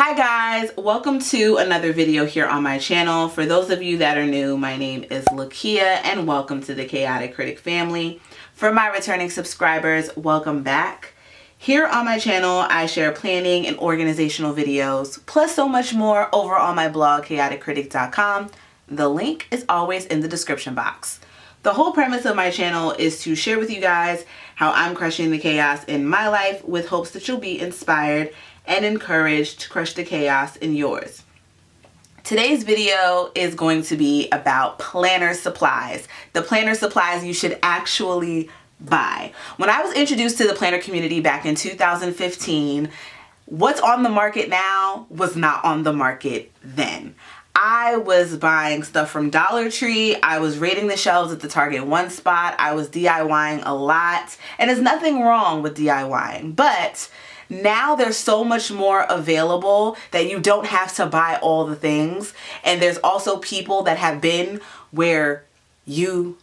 Hi guys, welcome to another video here on my channel. For those of you that are new, my name is Lakia and welcome to the Chaotic Critic family. For my returning subscribers, welcome back. Here on my channel, I share planning and organizational videos, plus so much more over on my blog, chaoticcritic.com. The link is always in the description box. The whole premise of my channel is to share with you guys how I'm crushing the chaos in my life with hopes that you'll be inspired and encouraged to crush the chaos in yours. Today's video is going to be about planner supplies. The planner supplies you should actually buy. When I was introduced to the planner community back in 2015, what's on the market now was not on the market then. I was buying stuff from Dollar Tree. I was raiding the shelves at the Target One Spot. I was DIYing a lot. And there's nothing wrong with DIYing, but now there's so much more available that you don't have to buy all the things. And there's also people that have been where you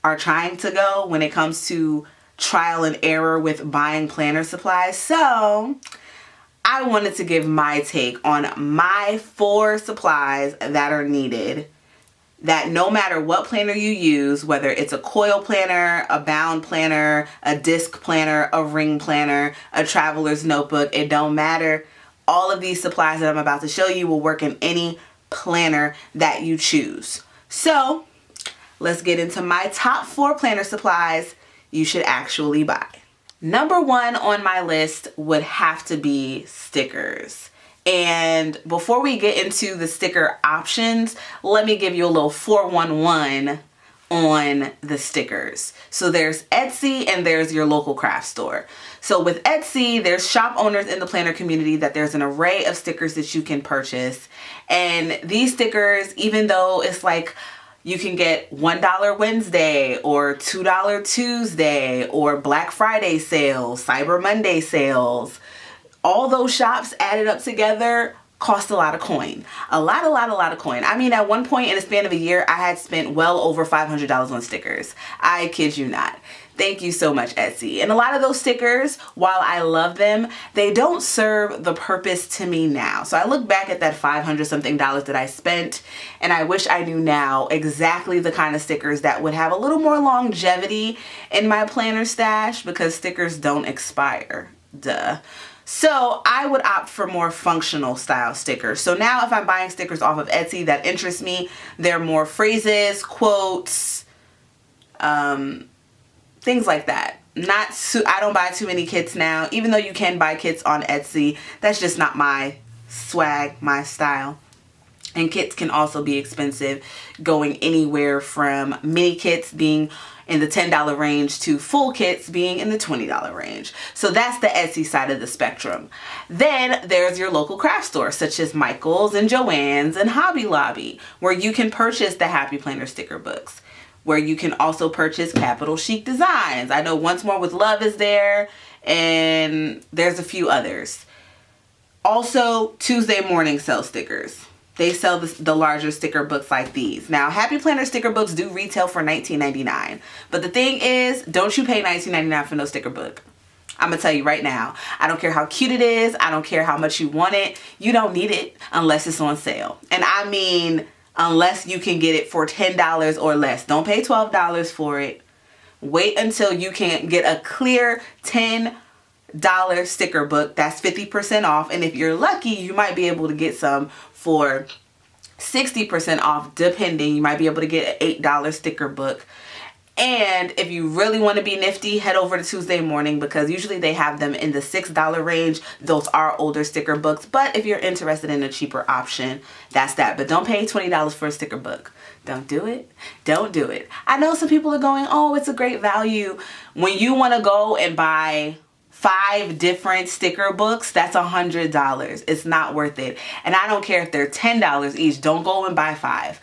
are trying to go when it comes to trial and error with buying planner supplies. So I wanted to give my take on my 4 supplies that are needed, that no matter what planner you use, whether it's a coil planner, a bound planner, a disc planner, a ring planner, a traveler's notebook, it don't matter. All of these supplies that I'm about to show you will work in any planner that you choose. So let's get into my top 4 planner supplies you should actually buy. Number 1 on my list would have to be stickers. And before we get into the sticker options, let me give you a little 411 on the stickers. So there's Etsy and there's your local craft store. So with Etsy, there's shop owners in the planner community that there's an array of stickers that you can purchase. And these stickers, even though it's like you can get $1 Wednesday or $2 Tuesday or Black Friday sales, Cyber Monday sales, all those shops added up together cost a lot of coin. A lot of coin. I mean, at one point in a span of a year, I had spent well over $500 on stickers. I kid you not. Thank you so much, Etsy. And a lot of those stickers, while I love them, they don't serve the purpose to me now. So I look back at that $500 something that I spent, and I wish I knew now exactly the kind of stickers that would have a little more longevity in my planner stash, because stickers don't expire. Duh. So I would opt for more functional style stickers. So now if I'm buying stickers off of Etsy that interest me, they're more phrases, quotes, things like that. I don't buy too many kits now, even though you can buy kits on Etsy. That's just not my swag, my style. And kits can also be expensive, going anywhere from mini kits being in the $10 range to full kits being in the $20 range. So that's the Etsy side of the spectrum. Then there's your local craft store, such as Michael's and Joann's and Hobby Lobby, where you can purchase the Happy Planner sticker books, where you can also purchase Capital Chic Designs. I know Once More with Love is there, and there's a few others. Also, Tuesday Morning sells stickers. They sell the larger sticker books like these. Now, Happy Planner sticker books do retail for $19.99. But the thing is, don't you pay $19.99 for no sticker book. I'm going to tell you right now. I don't care how cute it is. I don't care how much you want it. You don't need it unless it's on sale. And I mean, unless you can get it for $10 or less. Don't pay $12 for it. Wait until you can get a clear $10 sticker book that's 50% off. And if you're lucky, you might be able to get some for 60% off, depending. You might be able to get an $8 sticker book. And if you really want to be nifty, head over to Tuesday Morning, because usually they have them in the $6 range. Those are older sticker books, but if you're interested in a cheaper option, that's that. But don't pay $20 for a sticker book. Don't do it. Don't do it. I know some people are going, oh, it's a great value. When you want to go and buy 5 different sticker books, that's $100. It's not worth it. And I don't care if they're $10 each. Don't go and buy 5.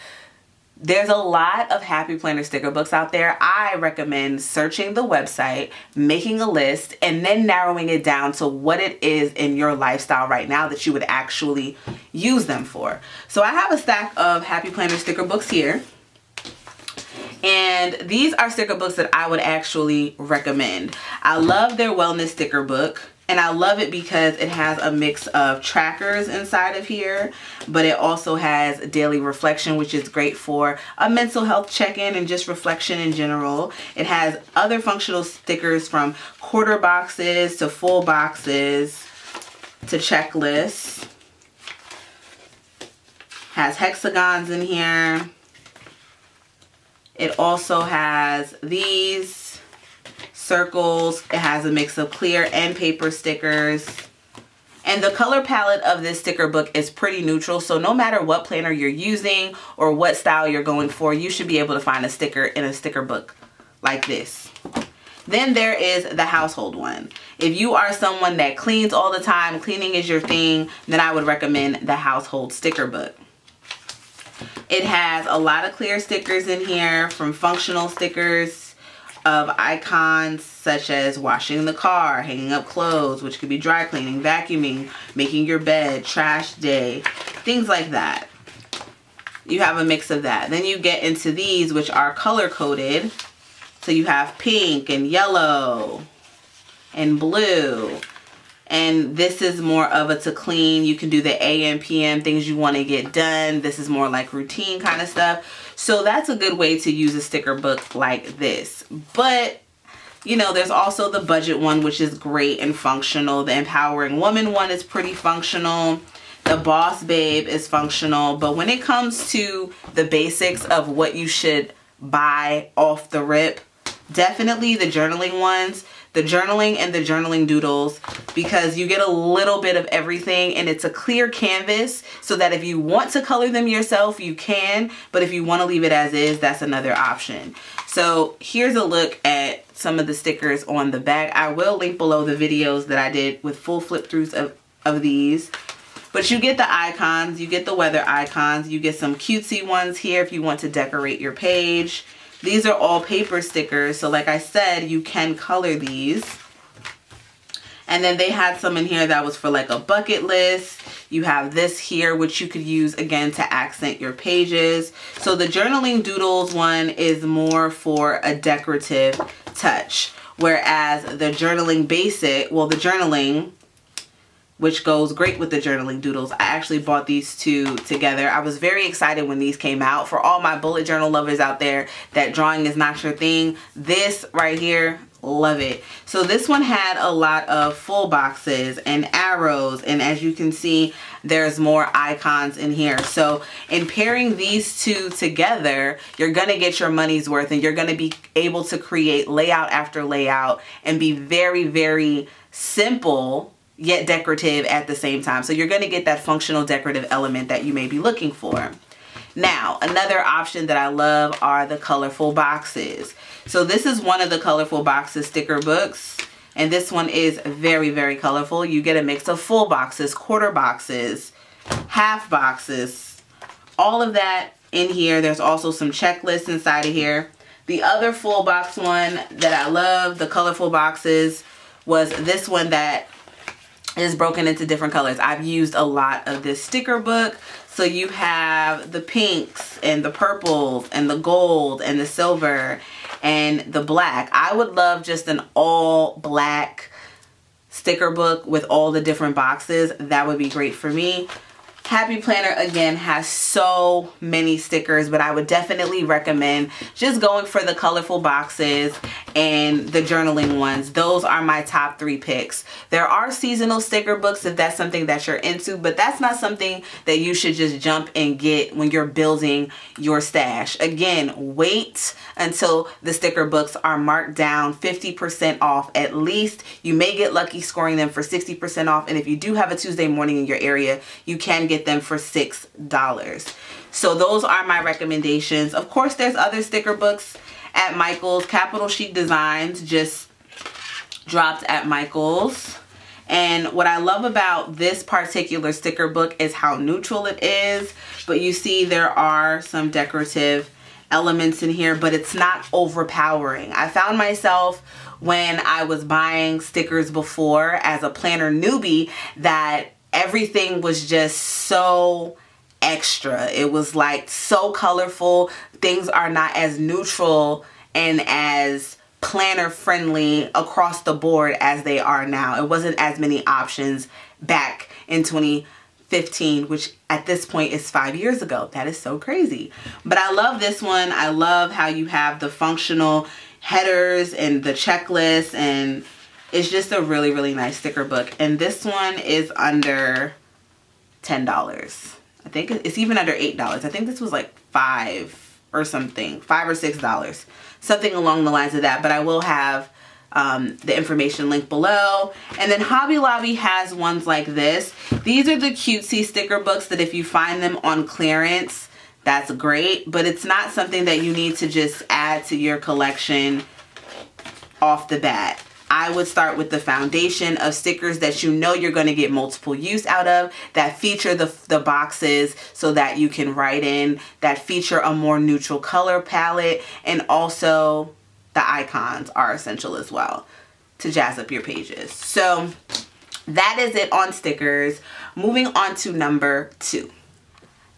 There's a lot of Happy Planner sticker books out there. I recommend searching the website, making a list, and then narrowing it down to what it is in your lifestyle right now that you would actually use them for. So I have a stack of Happy Planner sticker books here. And these are sticker books that I would actually recommend. I love their wellness sticker book. And I love it because it has a mix of trackers inside of here, but it also has daily reflection, which is great for a mental health check-in and just reflection in general. It has other functional stickers from quarter boxes to full boxes to checklists. Has hexagons in here. It also has these circles. It has a mix of clear and paper stickers. And the color palette of this sticker book is pretty neutral, so no matter what planner you're using or what style you're going for, you should be able to find a sticker in a sticker book like this. Then there is the household one. If you are someone that cleans all the time, cleaning is your thing, then I would recommend the household sticker book. It has a lot of clear stickers in here, from functional stickers of icons such as washing the car, hanging up clothes, which could be dry cleaning, vacuuming, making your bed, trash day, things like that. You have a mix of that. Then you get into these, which are color coded. So you have pink and yellow and blue. And this is more of a to clean. You can do the AM, PM, things you want to get done. This is more like routine kind of stuff. So that's a good way to use a sticker book like this. But, you know, there's also the budget one, which is great and functional. The empowering woman one is pretty functional. The boss babe is functional. But when it comes to the basics of what you should buy off the rip, definitely the journaling ones. The journaling and the journaling doodles, because you get a little bit of everything, and it's a clear canvas so that if you want to color them yourself, you can, but if you want to leave it as is, that's another option. So here's a look at some of the stickers on the back. I will link below the videos that I did with full flip throughs of these. But you get the icons, you get the weather icons, you get some cutesy ones here if you want to decorate your page. These are all paper stickers, so like I said, you can color these. And then they had some in here that was for like a bucket list. You have this here, which you could use again to accent your pages. So the journaling doodles one is more for a decorative touch, whereas the journaling basic, well, the journaling, which goes great with the journaling doodles. I actually bought these two together. I was very excited when these came out. For all my bullet journal lovers out there that drawing is not your thing, this right here, love it. So this one had a lot of full boxes and arrows, and as you can see, there's more icons in here. So in pairing these two together, you're gonna get your money's worth, and you're gonna be able to create layout after layout and be very, very simple yet decorative at the same time. So you're going to get that functional decorative element that you may be looking for. Now, another option that I love are the colorful boxes. So this is one of the colorful boxes sticker books, and this one is very, very colorful. You get a mix of full boxes, quarter boxes, half boxes, all of that in here. There's also some checklists inside of here. The other full box one that I love, the colorful boxes, was this one that is broken into different colors. I've used a lot of this sticker book. So you have the pinks and the purples and the gold and the silver and the black. I would love just an all black sticker book with all the different boxes. That would be great for me. Happy Planner, again, has so many stickers, but I would definitely recommend just going for the colorful boxes and the journaling ones. Those are my top 3 picks. There are seasonal sticker books if that's something that you're into, but that's not something that you should just jump and get when you're building your stash. Again, wait until the sticker books are marked down 50% off at least. You may get lucky scoring them for 60% off, and if you do have a Tuesday morning in your area, you can get them for $6. So those are my recommendations. Of course, there's other sticker books at Michael's. Capital Chic Designs just dropped at Michael's. And what I love about this particular sticker book is how neutral it is. But you see there are some decorative elements in here, but it's not overpowering. I found myself when I was buying stickers before as a planner newbie that everything was just so extra. It was like so colorful. Things are not as neutral and as planner friendly across the board as they are now. It wasn't as many options back in 2015, which at this point is 5 years ago. That is so crazy. But I love this one. I love how you have the functional headers and the checklist, and it's just a really, really nice sticker book. And this one is under $10. I think it's even under $8. I think this was like $5 or something, $5 or $6, something along the lines of that. But I will have the information link below. And then Hobby Lobby has ones like this. These are the cutesy sticker books that if you find them on clearance, that's great. But it's not something that you need to just add to your collection off the bat. I would start with the foundation of stickers that you know you're going to get multiple use out of, that feature the boxes so that you can write in, that feature a more neutral color palette, and also the icons are essential as well to jazz up your pages. So that is it on stickers. Moving on to number 2.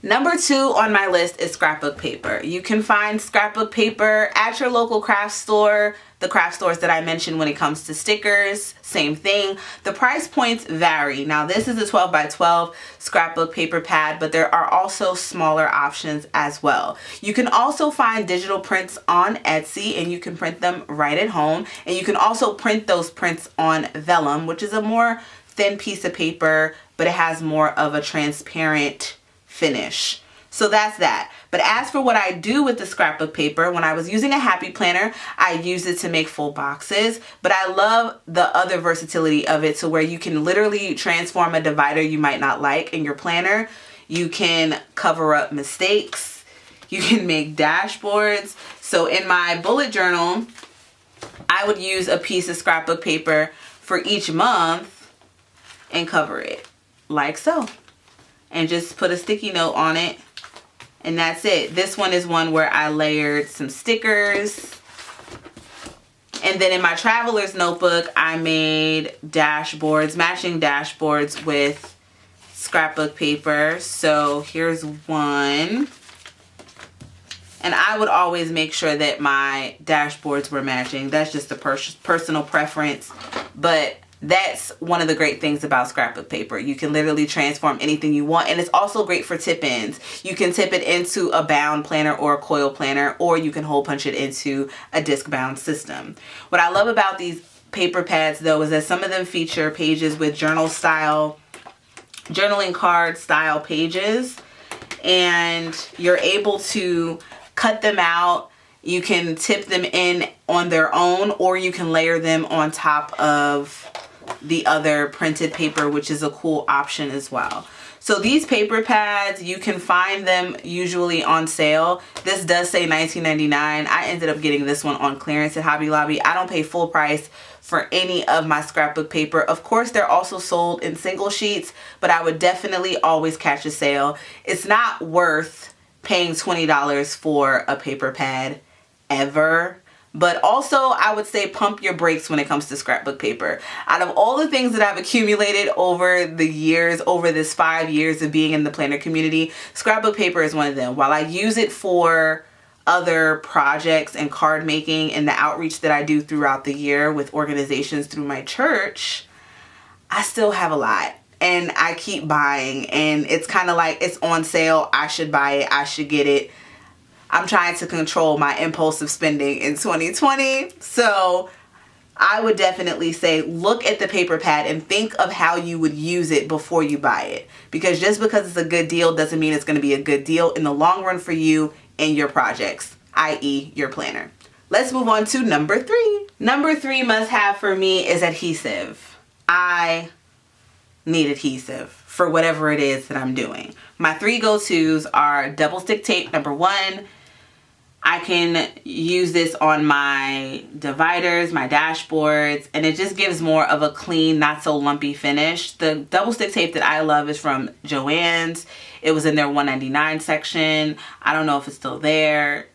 Number 2 on my list is scrapbook paper. You can find scrapbook paper at your local craft store, the craft stores that I mentioned when it comes to stickers, same thing. The price points vary. Now this is a 12 by 12 scrapbook paper pad, but there are also smaller options as well. You can also find digital prints on Etsy, and you can print them right at home. And you can also print those prints on vellum, which is a more thin piece of paper, but it has more of a transparent finish. So that's that. But as for what I do with the scrapbook paper, when I was using a happy planner, I used it to make full boxes. But I love the other versatility of it, to where you can literally transform a divider you might not like in your planner. You can cover up mistakes. You can make dashboards. So in my bullet journal, I would use a piece of scrapbook paper for each month and cover it like so. And just put a sticky note on it, and that's it. This one is one where I layered some stickers. And then in my traveler's notebook, I made dashboards, matching dashboards with scrapbook paper. So here's one. And I would always make sure that my dashboards were matching. That's just a personal preference. But that's one of the great things about scrapbook paper. You can literally transform anything you want, and it's also great for tip-ins. You can tip it into a bound planner or a coil planner, or you can hole punch it into a disc-bound system. What I love about these paper pads, though, is that some of them feature pages with journaling card style pages, and you're able to cut them out. You can tip them in on their own, or you can layer them on top of the other printed paper, which is a cool option as well. So these paper pads, you can find them usually on sale. This does say $19.99. I ended up getting this one on clearance at Hobby Lobby. I don't pay full price for any of my scrapbook paper. Of course, they're also sold in single sheets, but I would definitely always catch a sale. It's not worth paying $20 for a paper pad ever. But also, I would say pump your brakes when it comes to scrapbook paper. Out of all the things that I've accumulated over the years, over this 5 years of being in the planner community, scrapbook paper is one of them. While I use it for other projects and card making and the outreach that I do throughout the year with organizations through my church, I still have a lot. And I keep buying, and it's kind of like it's on sale. I should buy it. I should get it. I'm trying to control my impulsive spending in 2020. So I would definitely say look at the paper pad and think of how you would use it before you buy it. Because just because it's a good deal doesn't mean it's going to be a good deal in the long run for you and your projects, i.e. your planner. Let's move on to number 3. Number 3 must have for me is adhesive. I need adhesive for whatever it is that I'm doing. My 3 go-tos are double stick tape, number 1. I can use this on my dividers, my dashboards, and it just gives more of a clean, not so lumpy finish. The double stick tape that I love is from Joann's. It was in their $1.99 section. I don't know if it's still there.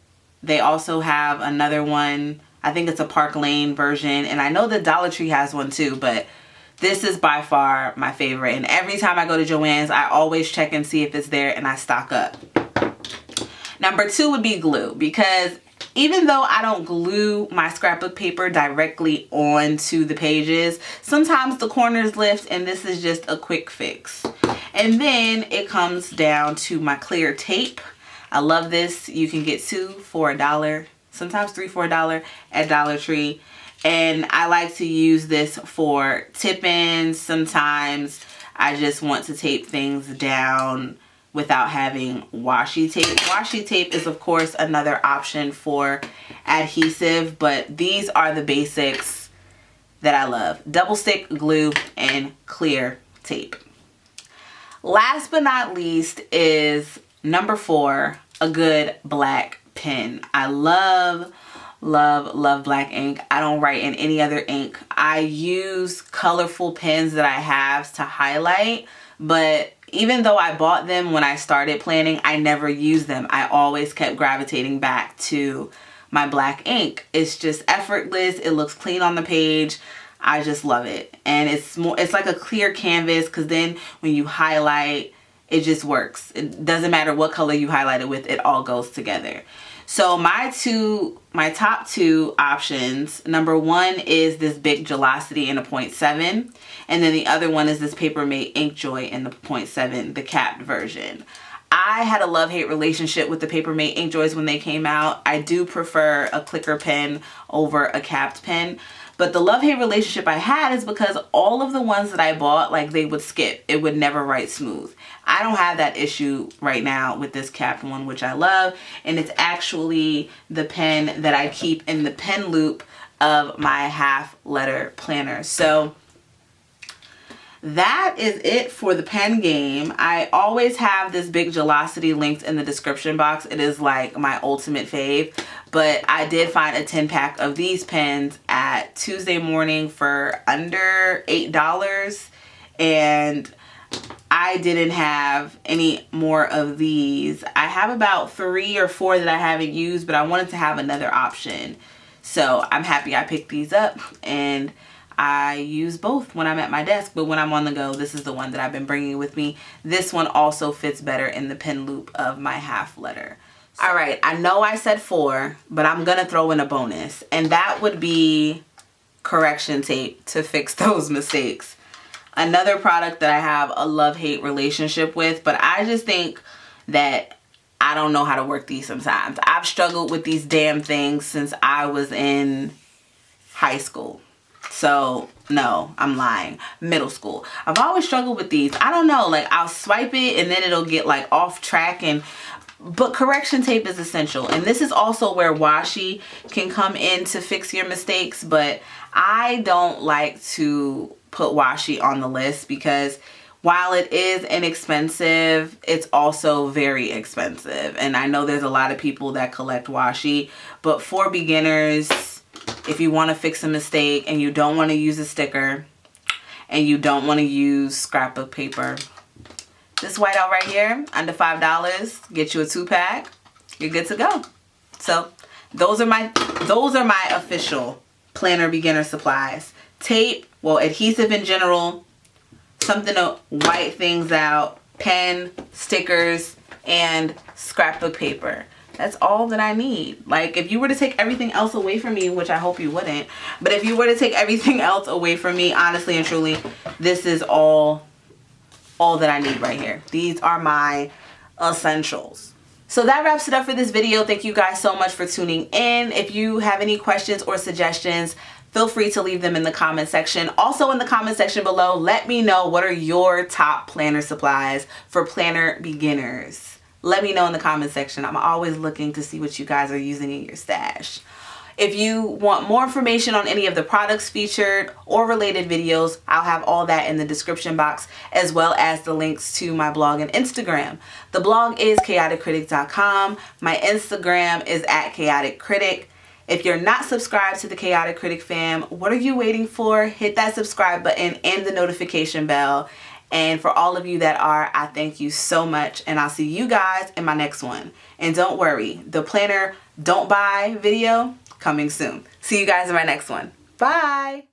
They also have another one. I think it's a Park Lane version, and I know the Dollar Tree has one too, but this is by far my favorite. And every time I go to Joann's, I always check and see if it's there, and I stock up. Number 2 would be glue, because even though I don't glue my scrapbook paper directly onto the pages, sometimes the corners lift, and this is just a quick fix. And then it comes down to my clear tape. I love this. You can get 2 for $1, sometimes 3 for $1 at Dollar Tree. And I like to use this for tip-ins. Sometimes I just want to tape things down without having washi tape. Washi tape is of course another option for adhesive, but these are the basics that I love: double stick glue and clear tape. Last but not least is number 4, a good black pen. I love black ink. I don't write in any other ink. I use colorful pens that I have to highlight, but even though I bought them when I started planning, I never used them. I always kept gravitating back to my black ink. It's just effortless. It looks clean on the page. I just love it. And it's like a clear canvas, because then when you highlight, it just works. It doesn't matter what color you highlight it with, it all goes together. So my top 2 options, number 1 is this big Gelocity in a 0.7, and then the other one is this Paper Mate Inkjoy in the 0.7, the capped version. I had a love-hate relationship with the Paper Mate Inkjoys when they came out. I do prefer a clicker pen over a capped pen. But the love-hate relationship I had is because all of the ones that I bought, like, they would skip. It would never write smooth. I don't have that issue right now with this capped one, which I love. And it's actually the pen that I keep in the pen loop of my half-letter planner. So that is it for the pen game. I always have this big Gelocity linked in the description box. It is like my ultimate fave. But I did find a 10-pack of these pens at Tuesday Morning for under $8. And I didn't have any more of these. I have about 3 or 4 that I haven't used, but I wanted to have another option. So I'm happy I picked these up, and I use both when I'm at my desk, but when I'm on the go, this is the one that I've been bringing with me. This one also fits better in the pen loop of my half letter. All right, I know I said 4, but I'm gonna throw in a bonus, and that would be correction tape to fix those mistakes. Another product that I have a love-hate relationship with, but I just think that I don't know how to work these sometimes. I've struggled with these damn things since I was in high school. So no, I'm lying. Middle school. I've always struggled with these. I don't know, like I'll swipe it and then it'll get like off track, but correction tape is essential. And this is also where washi can come in to fix your mistakes, but I don't like to put washi on the list because while it is inexpensive, it's also very expensive. And I know there's a lot of people that collect washi, but for beginners, if you want to fix a mistake and you don't want to use a sticker and you don't want to use scrapbook paper, this whiteout right here, under $5, get you a 2-pack, you're good to go. So those are my official planner beginner supplies. Tape, well, adhesive in general, something to white things out, pen, stickers, and scrapbook paper. That's all that I need. Like, if you were to take everything else away from me, which I hope you wouldn't, but if you were to take everything else away from me, honestly and truly, this is all that I need right here. These are my essentials. So that wraps it up for this video. Thank you guys so much for tuning in. If you have any questions or suggestions, feel free to leave them in the comment section. Also in the comment section below, let me know what are your top planner supplies for planner beginners. Let me know in the comment section. I'm always looking to see what you guys are using in your stash. If you want more information on any of the products featured or related videos, I'll have all that in the description box, as well as the links to my blog and Instagram. The blog is chaoticcritic.com. My Instagram is @chaoticcritic. If you're not subscribed to the Chaotic Critic fam, what are you waiting for? Hit that subscribe button and the notification bell. And for all of you that are, I thank you so much, and I'll see you guys in my next one. And don't worry, the planner don't buy video coming soon. See you guys in my next one. Bye.